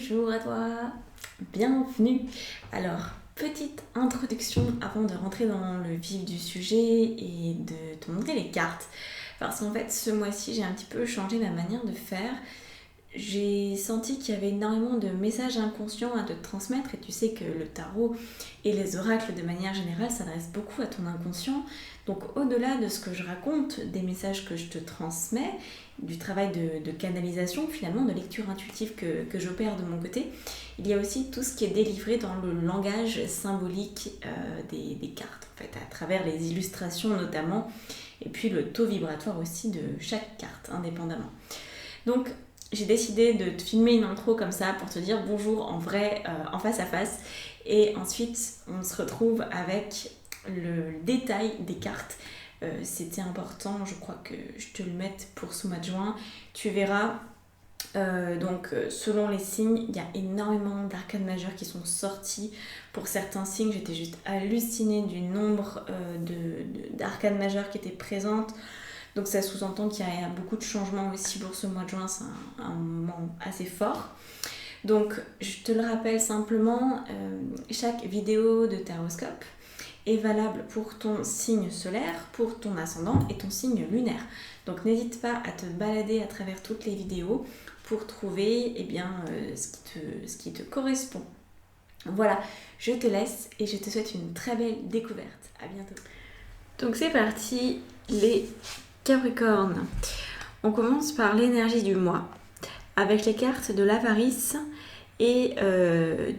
Bonjour à toi, bienvenue. Alors, petite introduction avant de rentrer dans le vif du sujet et de te montrer les cartes. Parce qu'en fait, ce mois-ci, j'ai un petit peu changé ma manière de faire. J'ai senti qu'il y avait énormément de messages inconscients à te transmettre et tu sais que le tarot et les oracles de manière générale s'adressent beaucoup à ton inconscient. Donc au-delà de ce que je raconte, des messages que je te transmets, du travail de canalisation finalement, de lecture intuitive que j'opère de mon côté, il y a aussi tout ce qui est délivré dans le langage symbolique des cartes en fait, à travers les illustrations notamment, et puis le taux vibratoire aussi de chaque carte indépendamment. Donc j'ai décidé de te filmer une intro comme ça pour te dire bonjour en vrai, en face à face. Et ensuite, on se retrouve avec le détail des cartes. C'était important, je crois que je te le mette pour ce mois de juin. Tu verras, selon les signes, il y a énormément d'arcanes majeures qui sont sortis. Pour certains signes, j'étais juste hallucinée du nombre d'arcanes majeures qui étaient présentes. Donc ça sous-entend qu'il y a beaucoup de changements aussi pour ce mois de juin, c'est un moment assez fort. Donc je te le rappelle simplement, chaque vidéo de taroscope est valable pour ton signe solaire, pour ton ascendant et ton signe lunaire. Donc n'hésite pas à te balader à travers toutes les vidéos pour trouver ce qui te correspond. Voilà, je te laisse et je te souhaite une très belle découverte. À bientôt. Donc c'est parti, les Capricorne. On commence par l'énergie du mois avec les cartes de l'avarice et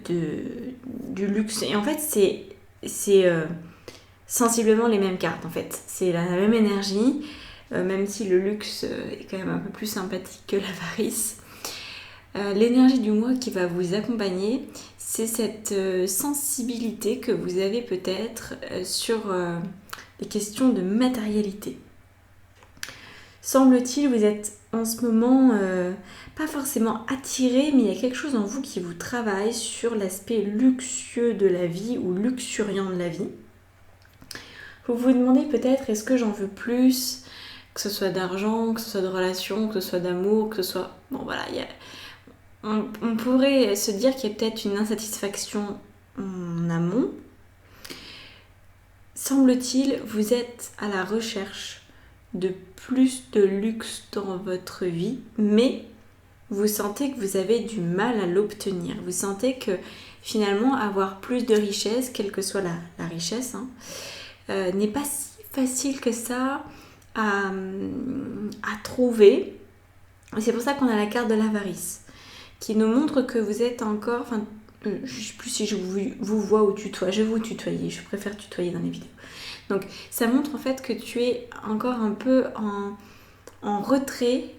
du luxe. Et en fait, c'est sensiblement les mêmes cartes. En fait, c'est la même énergie, même si le luxe est quand même un peu plus sympathique que l'avarice. L'énergie du mois qui va vous accompagner, c'est cette sensibilité que vous avez peut-être sur les questions de matérialité. Semble-t-il, vous êtes en ce moment pas forcément attiré, mais il y a quelque chose en vous qui vous travaille sur l'aspect luxueux de la vie ou luxuriant de la vie. Vous vous demandez peut-être, est-ce que j'en veux plus, que ce soit d'argent, que ce soit de relations, que ce soit d'amour, que ce soit... Bon voilà, on pourrait se dire qu'il y a peut-être une insatisfaction en amont. Semble-t-il, vous êtes à la recherche de plus de luxe dans votre vie, mais vous sentez que vous avez du mal à l'obtenir. Vous sentez que finalement avoir plus de richesse, quelle que soit la richesse, n'est pas si facile que ça à trouver. Et c'est pour ça qu'on a la carte de l'avarice, qui nous montre que vous êtes encore... je ne sais plus si je vous vois ou tutoie. Je vais vous tutoyer, je préfère tutoyer dans les vidéos. Donc ça montre en fait que tu es encore un peu en retrait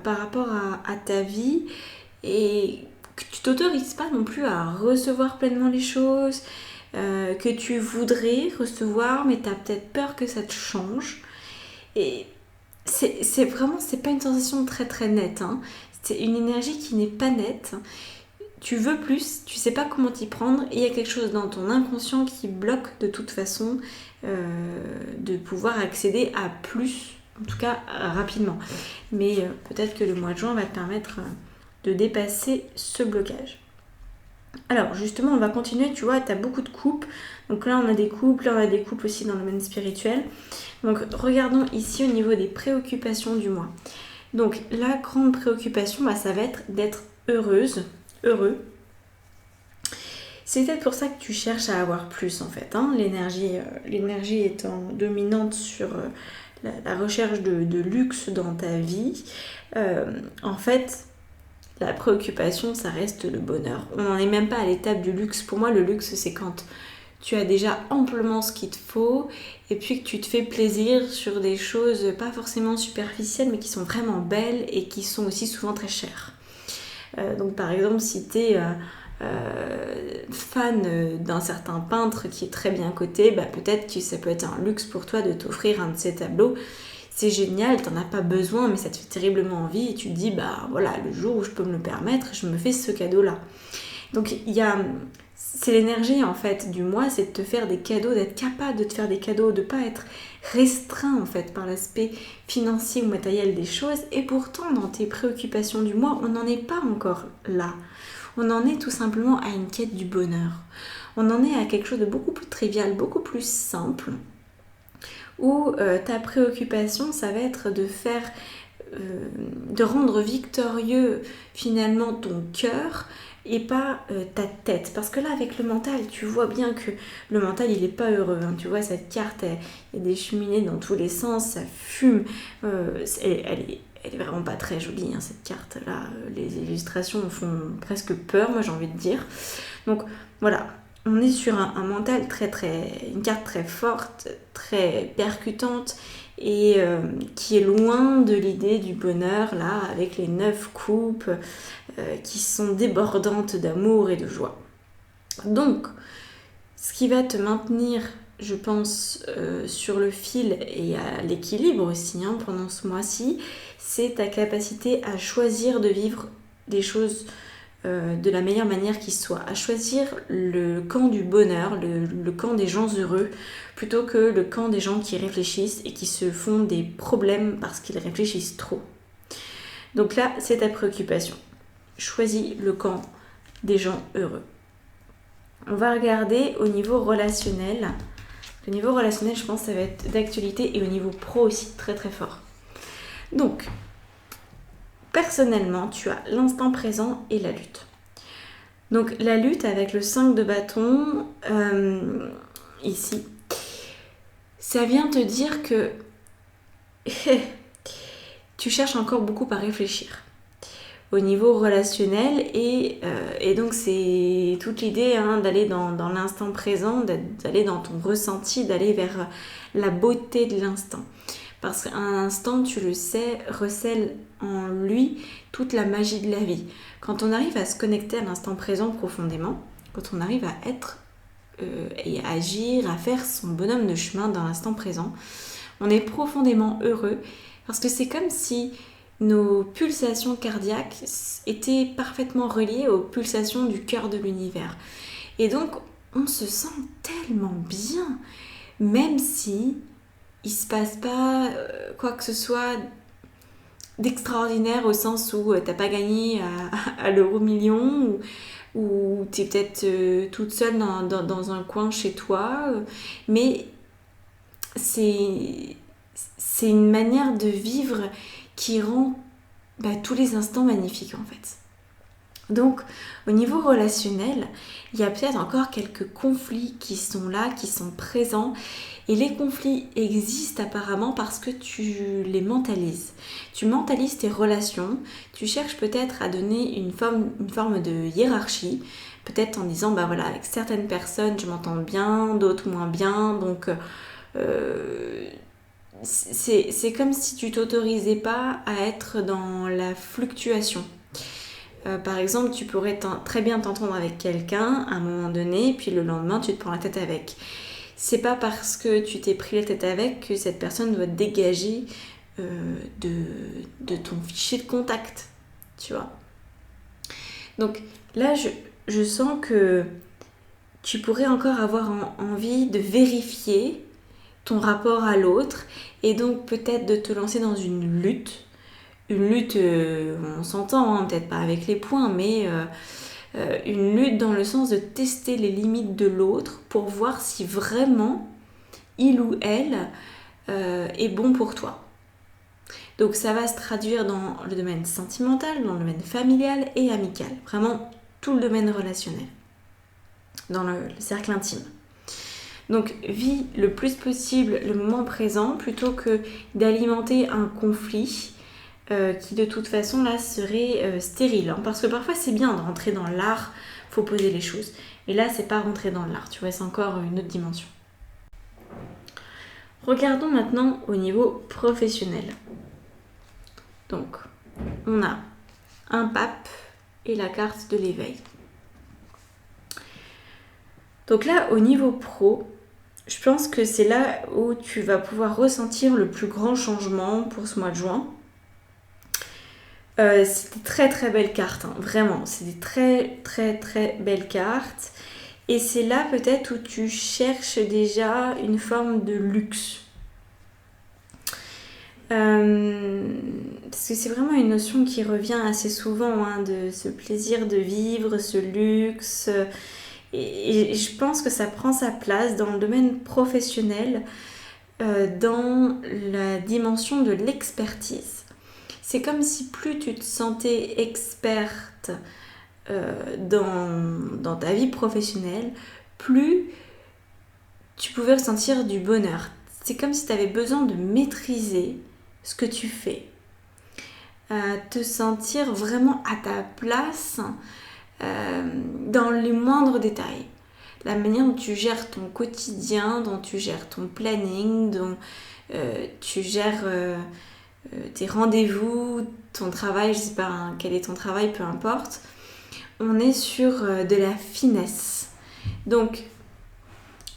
par rapport à ta vie et que tu t'autorises pas non plus à recevoir pleinement les choses, que tu voudrais recevoir mais tu as peut-être peur que ça te change. Et c'est pas une sensation très très nette, C'est une énergie qui n'est pas nette. Tu veux plus, tu sais pas comment t'y prendre et il y a quelque chose dans ton inconscient qui bloque de toute façon de pouvoir accéder à plus, en tout cas rapidement. Mais peut-être que le mois de juin va te permettre de dépasser ce blocage. Alors justement, on va continuer, tu vois, tu as beaucoup de couples. Donc là, on a des couples, là, on a des couples aussi dans le domaine spirituel. Donc regardons ici au niveau des préoccupations du mois. Donc la grande préoccupation, ça va être d'être heureux. C'est peut-être pour ça que tu cherches à avoir plus en fait. L'énergie étant dominante sur la recherche de luxe dans ta vie. En fait, la préoccupation, ça reste le bonheur. On n'en est même pas à l'étape du luxe. Pour moi, le luxe, c'est quand tu as déjà amplement ce qu'il te faut et puis que tu te fais plaisir sur des choses pas forcément superficielles mais qui sont vraiment belles et qui sont aussi souvent très chères. Donc par exemple, si tu es fan d'un certain peintre qui est très bien coté, peut-être que ça peut être un luxe pour toi de t'offrir un de ses tableaux. C'est génial, t'en as pas besoin, mais ça te fait terriblement envie et tu te dis, le jour où je peux me le permettre, je me fais ce cadeau-là. Donc c'est l'énergie en fait du mois, c'est de te faire des cadeaux, d'être capable de te faire des cadeaux, de pas être restreint en fait par l'aspect financier ou matériel des choses. Et pourtant, dans tes préoccupations du mois, on n'en est pas encore là. On en est tout simplement à une quête du bonheur. On en est à quelque chose de beaucoup plus trivial, beaucoup plus simple, où ta préoccupation, ça va être de rendre victorieux finalement ton cœur et pas ta tête. Parce que là, avec le mental, tu vois bien que le mental, il n'est pas heureux. Hein. Tu vois, cette carte, il y a des cheminées dans tous les sens, ça fume. Elle est vraiment pas très jolie, hein, cette carte-là. Les illustrations font presque peur, moi j'ai envie de dire. Donc voilà, on est sur un mental une carte très forte, très percutante et qui est loin de l'idée du bonheur, là, avec les 9 coupes qui sont débordantes d'amour et de joie. Donc, ce qui va te maintenir, je pense, sur le fil et à l'équilibre aussi pendant ce mois-ci, c'est ta capacité à choisir de vivre des choses de la meilleure manière qui soit, à choisir le camp du bonheur, le camp des gens heureux, plutôt que le camp des gens qui réfléchissent et qui se font des problèmes parce qu'ils réfléchissent trop. Donc là, c'est ta préoccupation. Choisis le camp des gens heureux. On va regarder au niveau relationnel. Le niveau relationnel, je pense, ça va être d'actualité et au niveau pro aussi, très très fort. Donc, personnellement, tu as l'instant présent et la lutte. Donc, la lutte avec le 5 de bâton, ici, ça vient te dire que tu cherches encore beaucoup à réfléchir au niveau relationnel et donc c'est toute l'idée d'aller dans l'instant présent, d'aller dans ton ressenti, d'aller vers la beauté de l'instant. Parce qu'un instant, tu le sais, recèle en lui toute la magie de la vie. Quand on arrive à se connecter à l'instant présent profondément, quand on arrive à être et à agir, à faire son bonhomme de chemin dans l'instant présent, on est profondément heureux parce que c'est comme si nos pulsations cardiaques étaient parfaitement reliées aux pulsations du cœur de l'univers. Et donc, on se sent tellement bien, même si il se passe pas quoi que ce soit d'extraordinaire au sens où t'as pas gagné à l'euro million ou t'es peut-être toute seule dans un coin chez toi, mais c'est une manière de vivre qui rend tous les instants magnifiques en fait. Donc au niveau relationnel, il y a peut-être encore quelques conflits qui sont là, qui sont présents. Et les conflits existent apparemment parce que tu les mentalises. Tu mentalises tes relations, tu cherches peut-être à donner une forme de hiérarchie, peut-être en disant, voilà, avec certaines personnes je m'entends bien, d'autres moins bien, donc c'est comme si tu t'autorisais pas à être dans la fluctuation. Par exemple, tu pourrais très bien t'entendre avec quelqu'un à un moment donné, puis le lendemain tu te prends la tête avec. C'est pas parce que tu t'es pris la tête avec que cette personne doit te dégager de ton fichier de contact, tu vois. Donc là, je sens que tu pourrais encore avoir envie de vérifier ton rapport à l'autre et donc peut-être de te lancer dans une lutte. Une lutte, on s'entend, peut-être pas avec les poings, mais une lutte dans le sens de tester les limites de l'autre pour voir si vraiment il ou elle est bon pour toi. Donc ça va se traduire dans le domaine sentimental, dans le domaine familial et amical. Vraiment tout le domaine relationnel, dans le cercle intime. Donc vis le plus possible le moment présent plutôt que d'alimenter un conflit qui de toute façon là serait stérile. Parce que parfois c'est bien de rentrer dans l'art, faut poser les choses. Et là c'est pas rentrer dans l'art, tu vois, c'est encore une autre dimension. Regardons maintenant au niveau professionnel. Donc, on a un pape et la carte de l'éveil. Donc là, au niveau pro, je pense que c'est là où tu vas pouvoir ressentir le plus grand changement pour ce mois de juin. C'est des très très belles cartes, vraiment. C'est des très très très belles cartes. Et c'est là peut-être où tu cherches déjà une forme de luxe. parce que c'est vraiment une notion qui revient assez souvent, hein, de ce plaisir de vivre, ce luxe. Et je pense que ça prend sa place dans le domaine professionnel, dans la dimension de l'expertise. C'est comme si plus tu te sentais experte dans ta vie professionnelle, plus tu pouvais ressentir du bonheur. C'est comme si tu avais besoin de maîtriser ce que tu fais. Te sentir vraiment à ta place dans les moindres détails. La manière dont tu gères ton quotidien, dont tu gères ton planning, dont tu gères tes rendez-vous, ton travail, je sais pas quel est ton travail, peu importe. On est sur de la finesse. Donc,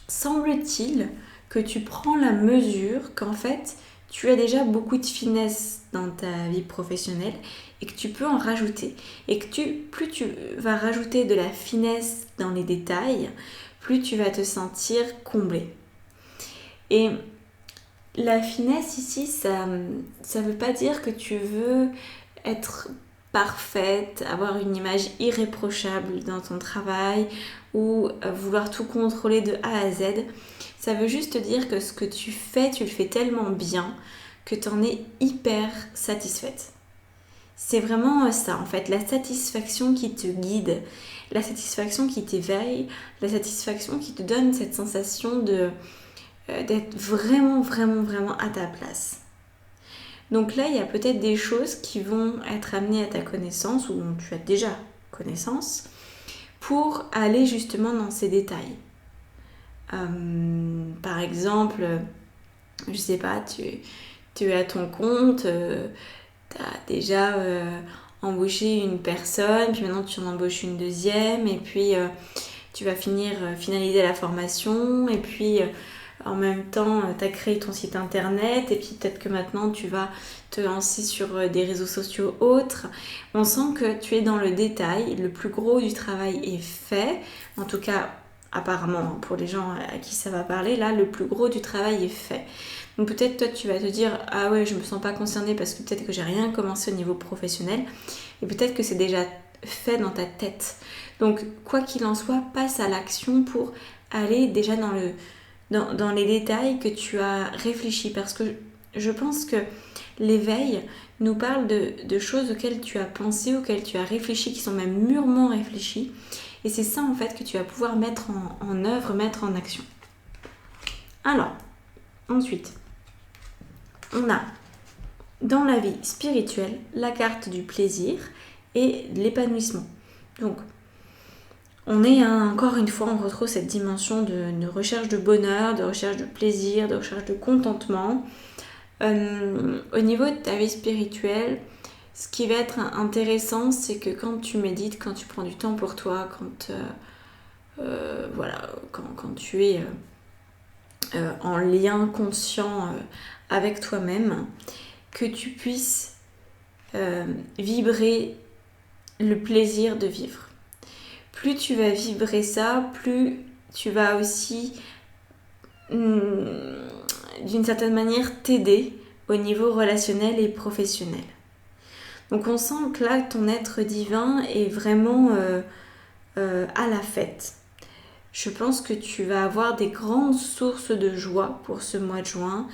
semble-t-il que tu prends la mesure qu'en fait, tu as déjà beaucoup de finesse dans ta vie professionnelle et que tu peux en rajouter. Et que plus tu vas rajouter de la finesse dans les détails, plus tu vas te sentir comblé. Et la finesse ici, ça veut pas dire que tu veux être parfaite, avoir une image irréprochable dans ton travail ou vouloir tout contrôler de A à Z. Ça veut juste dire que ce que tu le fais tellement bien que tu en es hyper satisfaite. C'est vraiment ça en fait, la satisfaction qui te guide, la satisfaction qui t'éveille, la satisfaction qui te donne cette sensation d'être vraiment, vraiment, vraiment à ta place. Donc là, il y a peut-être des choses qui vont être amenées à ta connaissance ou dont tu as déjà connaissance pour aller justement dans ces détails. Par exemple, je sais pas, tu es à ton compte, tu as déjà embauché une personne, puis maintenant tu en embauches une deuxième, et puis tu vas finaliser la formation, et puis en même temps tu as créé ton site internet, et puis peut-être que maintenant tu vas te lancer sur des réseaux sociaux autres. On sent que tu es dans le détail, le plus gros du travail est fait, en tout cas apparemment pour les gens à qui ça va parler, là le plus gros du travail est fait. Donc peut-être toi tu vas te dire ah ouais je me sens pas concernée parce que peut-être que j'ai rien commencé au niveau professionnel et peut-être que c'est déjà fait dans ta tête. Donc quoi qu'il en soit, passe à l'action pour aller déjà dans les détails que tu as réfléchi, parce que je pense que l'éveil nous parle de choses auxquelles tu as pensé, auxquelles tu as réfléchi, qui sont même mûrement réfléchies. Et c'est ça en fait que tu vas pouvoir mettre en œuvre, mettre en action. Alors, ensuite, on a dans la vie spirituelle la carte du plaisir et de l'épanouissement. Donc, on est encore une fois, on retrouve cette dimension de recherche de bonheur, de recherche de plaisir, de recherche de contentement. Au niveau de ta vie spirituelle, ce qui va être intéressant, c'est que quand tu médites, quand tu prends du temps pour toi, quand tu es en lien conscient avec toi-même, que tu puisses vibrer le plaisir de vivre. Plus tu vas vibrer ça, plus tu vas aussi d'une certaine manière t'aider au niveau relationnel et professionnel. Donc on sent que là ton être divin est vraiment à la fête. Je pense que tu vas avoir des grandes sources de joie pour ce mois de juin,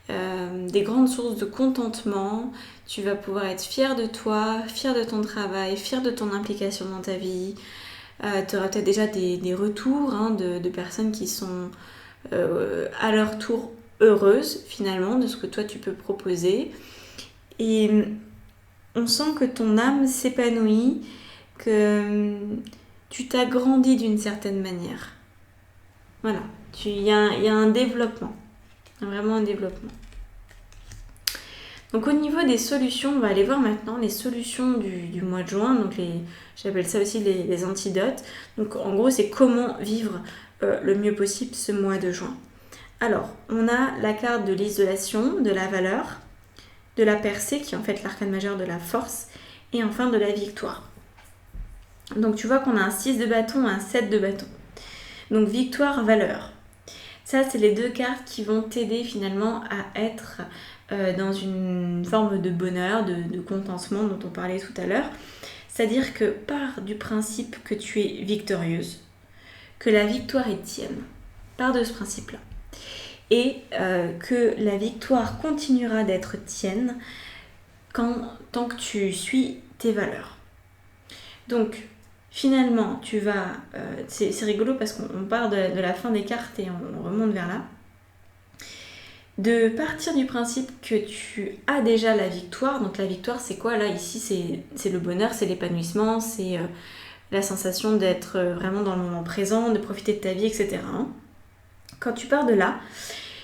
des grandes sources de contentement. Tu vas pouvoir être fier de toi, fier de ton travail, fier de ton implication dans ta vie. Tu auras peut-être déjà des retours de personnes qui sont à leur tour heureuses finalement de ce que toi tu peux proposer. Et on sent que ton âme s'épanouit, que tu t'agrandis d'une certaine manière. Voilà, il y a un développement, vraiment un développement. Donc au niveau des solutions, on va aller voir maintenant les solutions du mois de juin. Donc j'appelle ça aussi les antidotes. Donc en gros, c'est comment vivre le mieux possible ce mois de juin. Alors, on a la carte de l'isolation, de la valeur, de la percée, qui est en fait l'arcane majeur de la force, et enfin de la victoire. Donc tu vois qu'on a un 6 de bâton et un 7 de bâton. Donc victoire, valeur. Ça, c'est les deux cartes qui vont t'aider finalement à être dans une forme de bonheur, de contentement dont on parlait tout à l'heure. C'est-à-dire que pars du principe que tu es victorieuse, que la victoire est tienne. Pars de ce principe-là. Et que la victoire continuera d'être tienne tant que tu suis tes valeurs. Donc, finalement, tu vas... c'est rigolo parce qu'on part de la fin des cartes et on remonte vers là. De partir du principe que tu as déjà la victoire. Donc la victoire, c'est quoi là? Ici, c'est le bonheur, c'est l'épanouissement, c'est la sensation d'être vraiment dans le moment présent, de profiter de ta vie, etc. Quand tu pars de là,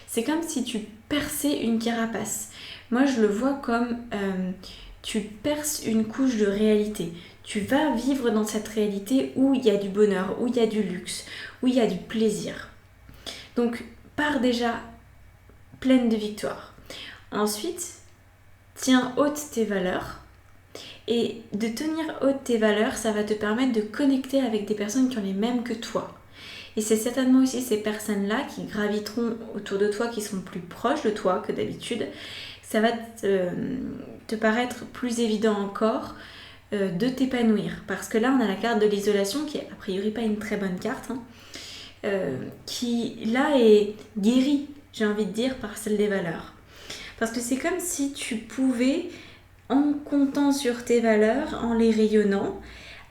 c'est comme si tu perçais une carapace. Moi, je le vois comme tu perces une couche de réalité. Tu vas vivre dans cette réalité où il y a du bonheur, où il y a du luxe, où il y a du plaisir. Donc, pars déjà pleine de victoire. Ensuite, tiens haute tes valeurs. Et de tenir haute tes valeurs, ça va te permettre de connecter avec des personnes qui ont les mêmes que toi. Et c'est certainement aussi ces personnes-là qui graviteront autour de toi, qui seront plus proches de toi que d'habitude. Ça va te paraître plus évident encore de t'épanouir. Parce que là, on a la carte de l'isolation, qui est a priori pas une très bonne carte, qui là est guérie, j'ai envie de dire, par celle des valeurs. Parce que c'est comme si tu pouvais, en comptant sur tes valeurs, en les rayonnant,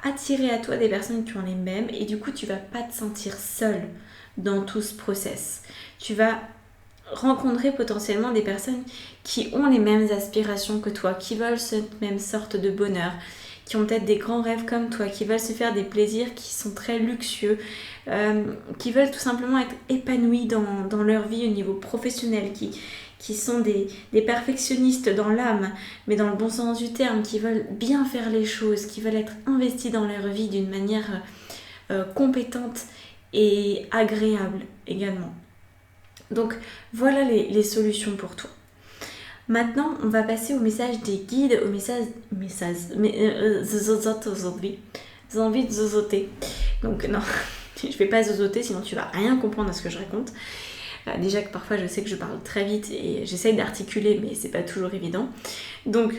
attirer à toi des personnes qui ont les mêmes, et du coup tu vas pas te sentir seule dans tout ce process. Tu vas rencontrer potentiellement des personnes qui ont les mêmes aspirations que toi, qui veulent cette même sorte de bonheur, qui ont peut-être des grands rêves comme toi, qui veulent se faire des plaisirs qui sont très luxueux, qui veulent tout simplement être épanouis dans leur vie au niveau professionnel, qui sont des perfectionnistes dans l'âme, mais dans le bon sens du terme, qui veulent bien faire les choses, qui veulent être investis dans leur vie d'une manière compétente et agréable également. Donc voilà les solutions pour toi. Maintenant, on va passer au message des guides, au message zozote aujourd'hui. J'ai envie de zozoter. Donc non, je vais pas zozoter, sinon tu vas rien comprendre à ce que je raconte. Déjà que parfois je sais que je parle très vite et j'essaye d'articuler, mais c'est pas toujours évident. Donc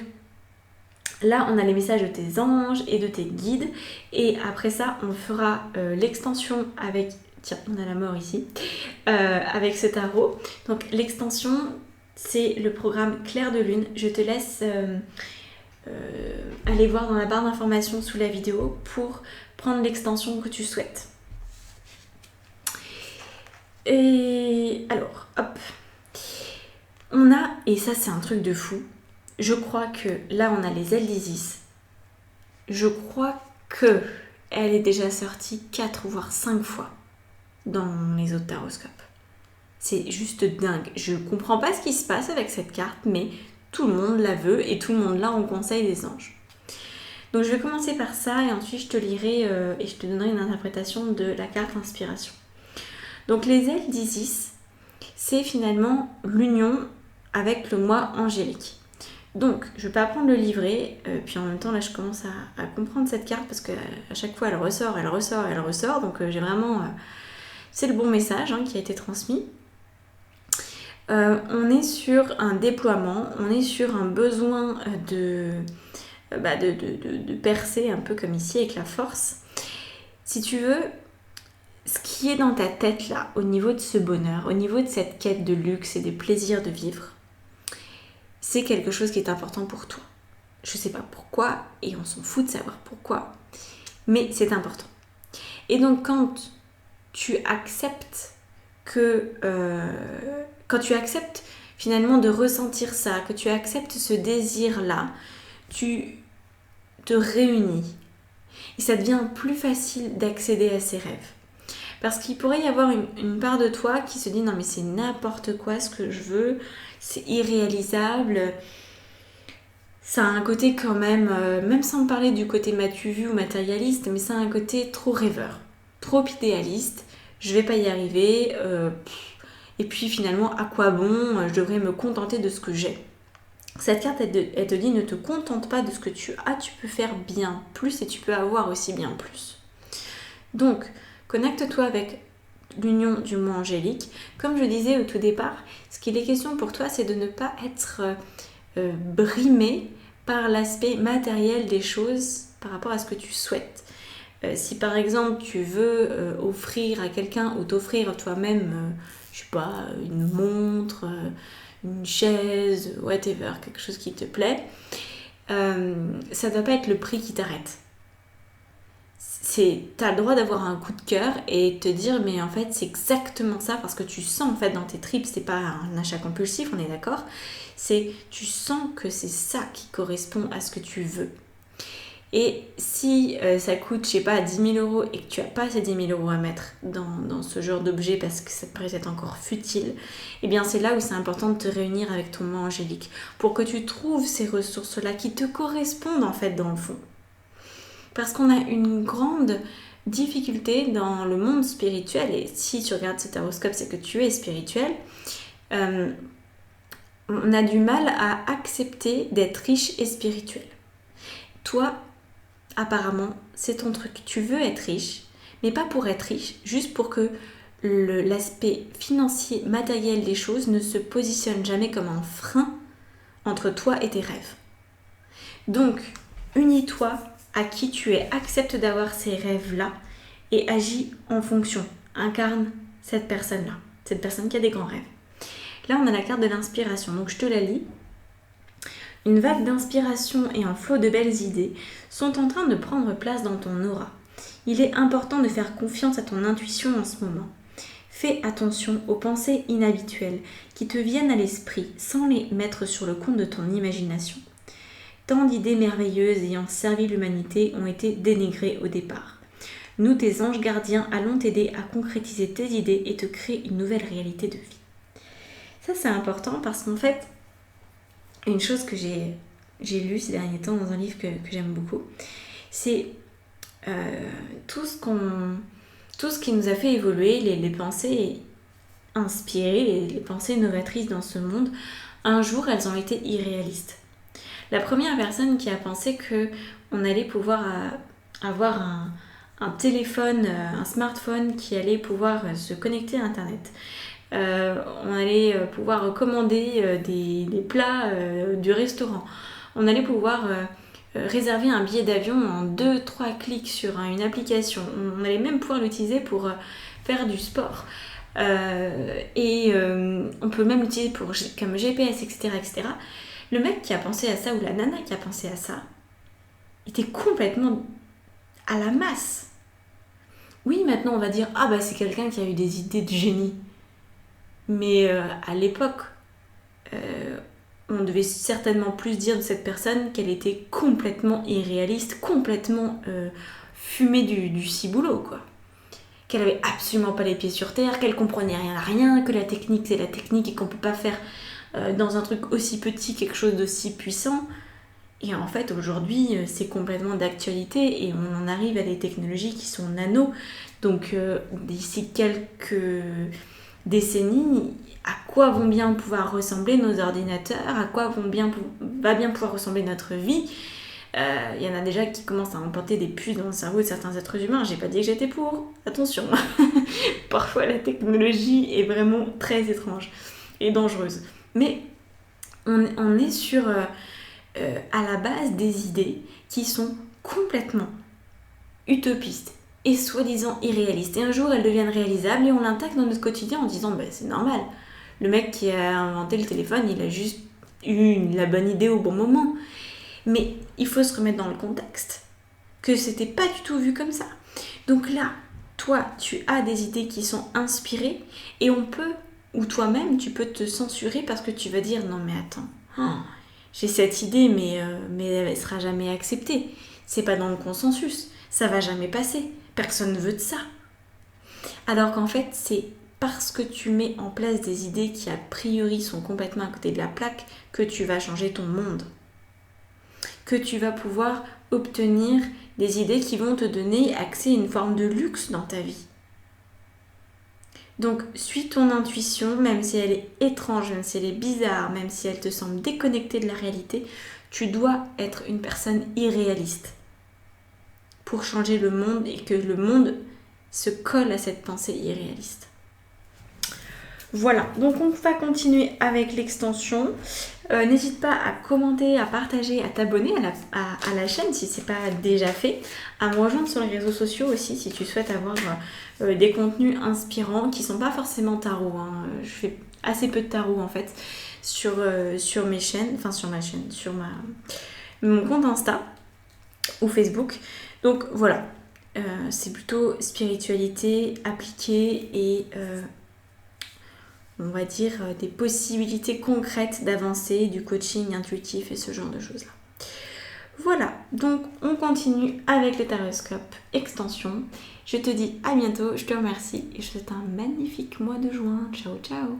là, on a les messages de tes anges et de tes guides. Et après ça, on fera l'extension avec... Tiens, on a la mort ici. Avec ce tarot. Donc l'extension, c'est le programme Clair de Lune. Je te laisse aller voir dans la barre d'informations sous la vidéo pour prendre l'extension que tu souhaites. Et alors, hop. On a, et ça c'est un truc de fou, je crois que là on a les ailes d'Isis. Je crois que elle est déjà sortie 4 voire 5 fois dans les autres taroscopes. C'est juste dingue. Je comprends pas ce qui se passe avec cette carte, mais tout le monde la veut et tout le monde l'a en conseil des anges. Donc je vais commencer par ça et ensuite je te lirai et je te donnerai une interprétation de la carte inspiration. Donc les ailes d'Isis, c'est finalement l'union avec le moi angélique. Donc je vais pas prendre le livret, puis en même temps là je commence à comprendre cette carte parce qu'à chaque fois elle ressort, donc j'ai vraiment... c'est le bon message qui a été transmis. On est sur un déploiement, on est sur un besoin de percer un peu comme ici avec la force. Si tu veux, ce qui est dans ta tête là, au niveau de ce bonheur, au niveau de cette quête de luxe et des plaisirs de vivre, c'est quelque chose qui est important pour toi. Je sais pas pourquoi, et on s'en fout de savoir pourquoi, mais c'est important. Et donc quand tu acceptes quand tu acceptes finalement de ressentir ça, que tu acceptes ce désir-là, tu te réunis. Et ça devient plus facile d'accéder à ces rêves. Parce qu'il pourrait y avoir une part de toi qui se dit non mais c'est n'importe quoi ce que je veux, c'est irréalisable. Ça a un côté quand même, même sans parler du côté m'as-tu vu ou matérialiste, mais ça a un côté trop rêveur, trop idéaliste. Je vais pas y arriver, et puis finalement à quoi bon, je devrais me contenter de ce que j'ai. Cette carte elle te dit ne te contente pas de ce que tu as, tu peux faire bien plus et tu peux avoir aussi bien plus. Donc connecte-toi avec l'union du moi angélique. Comme je disais au tout départ, ce qu'il est question pour toi, c'est de ne pas être brimé par l'aspect matériel des choses par rapport à ce que tu souhaites. Si par exemple tu veux offrir à quelqu'un ou t'offrir toi-même, je sais pas, une montre, une chaise, whatever, quelque chose qui te plaît, ça ne doit pas être le prix qui t'arrête. T'as le droit d'avoir un coup de cœur et te dire mais en fait c'est exactement ça parce que tu sens en fait dans tes tripes, c'est pas un achat compulsif, on est d'accord, c'est tu sens que c'est ça qui correspond à ce que tu veux. Et si ça coûte, je sais pas, 10 000 € et que tu n'as pas ces 10 000 € à mettre dans ce genre d'objet parce que ça te paraît être encore futile, eh bien c'est là où c'est important de te réunir avec ton moi angélique pour que tu trouves ces ressources-là qui te correspondent en fait dans le fond. Parce qu'on a une grande difficulté dans le monde spirituel, et si tu regardes cet horoscope, c'est que tu es spirituel, on a du mal à accepter d'être riche et spirituel. Toi, apparemment, c'est ton truc. Tu veux être riche, mais pas pour être riche, juste pour que l'aspect financier, matériel des choses ne se positionne jamais comme un frein entre toi et tes rêves. Donc, unis-toi à qui tu es, accepte d'avoir ces rêves-là et agis en fonction. Incarne cette personne-là, cette personne qui a des grands rêves. Là, on a la carte de l'inspiration, donc je te la lis. Une vague d'inspiration et un flot de belles idées sont en train de prendre place dans ton aura. Il est important de faire confiance à ton intuition en ce moment. Fais attention aux pensées inhabituelles qui te viennent à l'esprit sans les mettre sur le compte de ton imagination. Tant d'idées merveilleuses ayant servi l'humanité ont été dénigrées au départ. Nous, tes anges gardiens, allons t'aider à concrétiser tes idées et te créer une nouvelle réalité de vie. Ça, c'est important parce qu'en fait, une chose que j'ai lue ces derniers temps dans un livre que j'aime beaucoup, c'est tout ce qui nous a fait évoluer, les pensées inspirées, les pensées novatrices dans ce monde, un jour, elles ont été irréalistes. La première personne qui a pensé qu'on allait pouvoir avoir un téléphone, un smartphone qui allait pouvoir se connecter à Internet. On allait pouvoir commander des plats du restaurant. On allait pouvoir réserver un billet d'avion en 2-3 clics sur une application. On allait même pouvoir l'utiliser pour faire du sport. Et on peut même l'utiliser comme GPS, etc., etc. Le mec qui a pensé à ça, ou la nana qui a pensé à ça, était complètement à la masse. Oui, maintenant on va dire, ah bah c'est quelqu'un qui a eu des idées de génie. Mais à l'époque, on devait certainement plus dire de cette personne qu'elle était complètement irréaliste, complètement fumée du ciboulot, quoi. Qu'elle avait absolument pas les pieds sur terre, qu'elle comprenait rien à rien, que la technique c'est la technique et qu'on peut pas faire dans un truc aussi petit quelque chose d'aussi puissant. Et en fait, aujourd'hui, c'est complètement d'actualité et on en arrive à des technologies qui sont nano. Donc, d'ici quelques décennies, à quoi vont bien pouvoir ressembler nos ordinateurs, à quoi va bien pouvoir ressembler notre vie. Il y en a déjà qui commencent à implanter des puces dans le cerveau de certains êtres humains. J'ai pas dit que j'étais pour, attention. Parfois la technologie est vraiment très étrange et dangereuse. Mais on est sur à la base des idées qui sont complètement utopistes et soi-disant irréalistes. Et un jour elles deviennent réalisables et on l'intègre dans notre quotidien en disant c'est normal. Le mec qui a inventé le téléphone, il a juste eu la bonne idée au bon moment. Mais il faut se remettre dans le contexte que c'était pas du tout vu comme ça. Donc là, toi, tu as des idées qui sont inspirées et on peut, ou toi-même, tu peux te censurer parce que tu vas dire non mais attends, j'ai cette idée mais elle sera jamais acceptée. C'est pas dans le consensus, ça va jamais passer. Personne ne veut de ça. Alors qu'en fait, c'est parce que tu mets en place des idées qui a priori sont complètement à côté de la plaque que tu vas changer ton monde. Que tu vas pouvoir obtenir des idées qui vont te donner accès à une forme de luxe dans ta vie. Donc, suis ton intuition, même si elle est étrange, même si elle est bizarre, même si elle te semble déconnectée de la réalité, tu dois être une personne irréaliste pour changer le monde et que le monde se colle à cette pensée irréaliste. Voilà, donc on va continuer avec l'extension. N'hésite pas à commenter, à partager, à t'abonner à la chaîne si ce n'est pas déjà fait, à me rejoindre sur les réseaux sociaux aussi si tu souhaites avoir des contenus inspirants qui ne sont pas forcément tarot. Je fais assez peu de tarot en fait sur mes chaînes, sur mon compte Insta ou Facebook. Donc voilà, c'est plutôt spiritualité appliquée et on va dire des possibilités concrètes d'avancer, du coaching intuitif et ce genre de choses-là. Voilà, donc on continue avec le Taroscope extension. Je te dis à bientôt, je te remercie et je te souhaite un magnifique mois de juin. Ciao ciao.